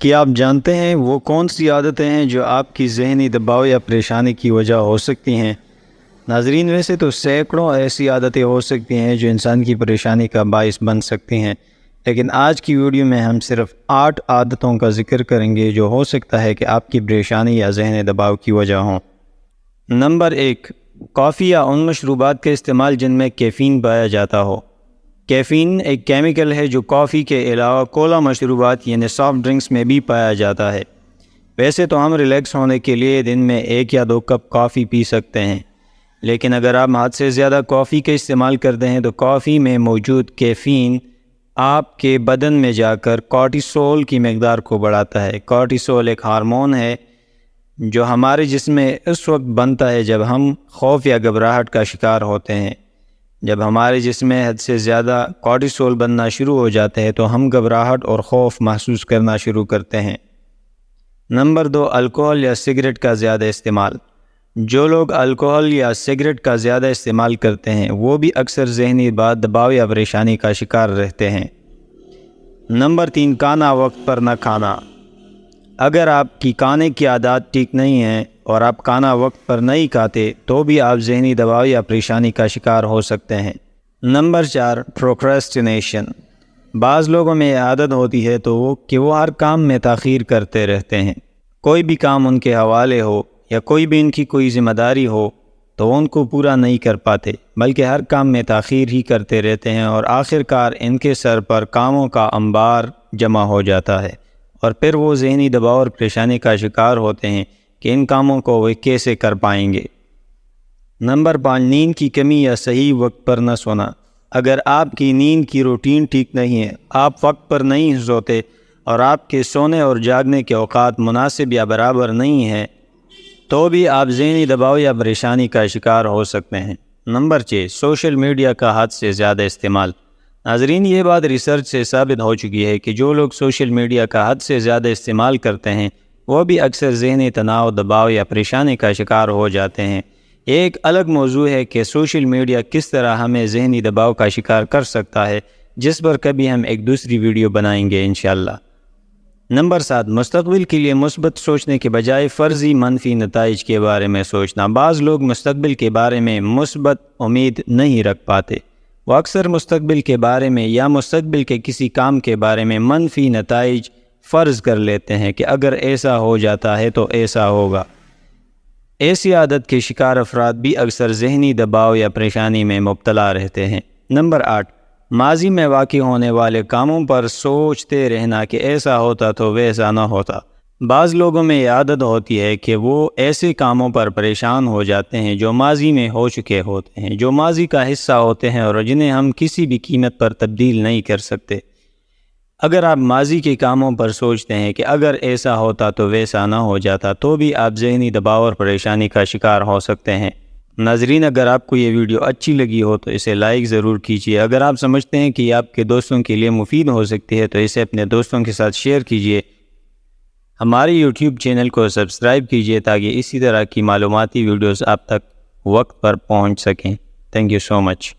کیا آپ جانتے ہیں وہ کون سی عادتیں ہیں جو آپ کی ذہنی دباؤ یا پریشانی کی وجہ ہو سکتی ہیں؟ ناظرین، ویسے تو سینکڑوں ایسی عادتیں ہو سکتی ہیں جو انسان کی پریشانی کا باعث بن سکتی ہیں، لیکن آج کی ویڈیو میں ہم صرف 8 عادتوں کا ذکر کریں گے جو ہو سکتا ہے کہ آپ کی پریشانی یا ذہنی دباؤ کی وجہ ہوں۔ نمبر 1، کافی یا ان مشروبات کا استعمال جن میں کیفین پایا جاتا ہو۔ کیفین ایک کیمیکل ہے جو کافی کے علاوہ کولا مشروبات یعنی سافٹ ڈرنکس میں بھی پایا جاتا ہے۔ ویسے تو ہم ریلیکس ہونے کے لیے دن میں 1 یا 2 کپ کافی پی سکتے ہیں، لیکن اگر آپ حد سے زیادہ کافی کا استعمال کرتے ہیں تو کافی میں موجود کیفین آپ کے بدن میں جا کر کورٹیسول کی مقدار کو بڑھاتا ہے۔ کورٹیسول ایک ہارمون ہے جو ہمارے جسم میں اس وقت بنتا ہے جب ہم خوف یا گھبراہٹ کا شکار ہوتے ہیں۔ جب ہمارے جسم میں حد سے زیادہ کورٹیسول بننا شروع ہو جاتے ہیں تو ہم گھبراہٹ اور خوف محسوس کرنا شروع کرتے ہیں۔ نمبر 2، الکوہل یا سگریٹ کا زیادہ استعمال۔ جو لوگ الکوہل یا سگریٹ کا زیادہ استعمال کرتے ہیں وہ بھی اکثر ذہنی دباؤ یا پریشانی کا شکار رہتے ہیں۔ نمبر 3، کھانا وقت پر نہ کھانا۔ اگر آپ کی کھانے کی عادات ٹھیک نہیں ہیں اور آپ کھانا وقت پر نہیں کھاتے تو بھی آپ ذہنی دباؤ یا پریشانی کا شکار ہو سکتے ہیں۔ Number 4، procrastination. بعض لوگوں میں یہ عادت ہوتی ہے وہ ہر کام میں تاخیر کرتے رہتے ہیں۔ کوئی بھی کام ان کے حوالے ہو یا کوئی بھی ان کی کوئی ذمہ داری ہو تو وہ ان کو پورا نہیں کر پاتے، بلکہ ہر کام میں تاخیر ہی کرتے رہتے ہیں اور آخر کار ان کے سر پر کاموں کا انبار جمع ہو جاتا ہے اور پھر وہ ذہنی دباؤ اور پریشانی کا شکار ہوتے ہیں کہ ان کاموں کو وہ کیسے کر پائیں گے۔ نمبر 5، نیند کی کمی یا صحیح وقت پر نہ سونا۔ اگر آپ کی نیند کی روٹین ٹھیک نہیں ہے، آپ وقت پر نہیں سوتے اور آپ کے سونے اور جاگنے کے اوقات مناسب یا برابر نہیں ہیں تو بھی آپ ذہنی دباؤ یا پریشانی کا شکار ہو سکتے ہیں۔ نمبر 6، سوشل میڈیا کا حد سے زیادہ استعمال۔ ناظرین، یہ بات ریسرچ سے ثابت ہو چکی ہے کہ جو لوگ سوشل میڈیا کا حد سے زیادہ استعمال کرتے ہیں وہ بھی اکثر ذہنی تناؤ، دباؤ یا پریشانی کا شکار ہو جاتے ہیں۔ یہ ایک الگ موضوع ہے کہ سوشل میڈیا کس طرح ہمیں ذہنی دباؤ کا شکار کر سکتا ہے، جس پر کبھی ہم ایک دوسری ویڈیو بنائیں گے انشاءاللہ۔ نمبر 7، مستقبل کے لیے مثبت سوچنے کے بجائے فرضی منفی نتائج کے بارے میں سوچنا۔ بعض لوگ مستقبل کے بارے میں مثبت امید نہیں رکھ پاتے۔ وہ اکثر مستقبل کے بارے میں یا مستقبل کے کسی کام کے بارے میں منفی نتائج فرض کر لیتے ہیں کہ اگر ایسا ہو جاتا ہے تو ایسا ہوگا۔ ایسی عادت کے شکار افراد بھی اکثر ذہنی دباؤ یا پریشانی میں مبتلا رہتے ہیں۔ نمبر 8، ماضی میں واقع ہونے والے کاموں پر سوچتے رہنا کہ ایسا ہوتا تو ویسا نہ ہوتا۔ بعض لوگوں میں یہ عادت ہوتی ہے کہ وہ ایسے کاموں پر پریشان ہو جاتے ہیں جو ماضی میں ہو چکے ہوتے ہیں، جو ماضی کا حصہ ہوتے ہیں اور جنہیں ہم کسی بھی قیمت پر تبدیل نہیں کر سکتے۔ اگر آپ ماضی کے کاموں پر سوچتے ہیں کہ اگر ایسا ہوتا تو ویسا نہ ہو جاتا تو بھی آپ ذہنی دباؤ اور پریشانی کا شکار ہو سکتے ہیں۔ ناظرین، اگر آپ کو یہ ویڈیو اچھی لگی ہو تو اسے لائک ضرور کیجیے۔ اگر آپ سمجھتے ہیں کہ یہ آپ کے دوستوں کے لیے مفید ہو سکتی ہے تو اسے اپنے دوستوں کے ساتھ شیئر کیجیے۔ ہمارے یوٹیوب چینل کو سبسکرائب کیجیے تاکہ اسی طرح کی معلوماتی ویڈیوز آپ تک وقت پر پہنچ سکیں۔ Thank you so much.